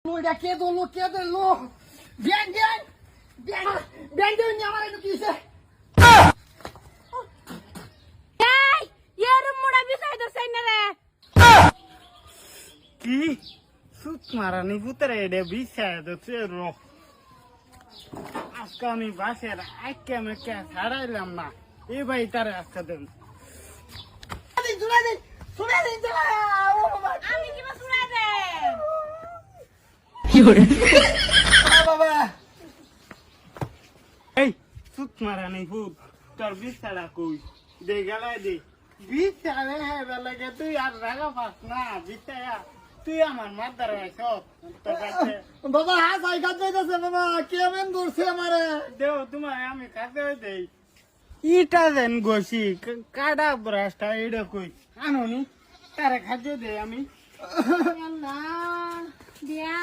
ওইটা কে ধরলো ব্যাং ব্যাং ব্যাং ব্যাং দিয়ে আমার একটু কিছে এই এর মুড়া বিছাই দছাই না রে কি সুত মারানি পুতরে এডে বিছায় দছে রো আজকে আমি বাসের আইকে মেকে ছাড়াইলাম না এই ভাই তারে আজকে দেন আমি কি শুনা দে বাবা এই সুত মারানি পুত তোর বিছাড়া কই দে গেলাই দে বিছাড়ে হে বেলাকে তুই আর রাগা পাস না বিছায়া তুই আমার মাদার আইছ তোর কাছে বাবা হাত আই কাজ যাইতাছে বাবা কেমন দূরছে আমারে দেও তোমার আমি কাছে দেই ইটা দেন গোসি কাডা ব্রাশটা এডা কই আনোনি তারে খাদ্য দে আমি আল্লাহ দিয়া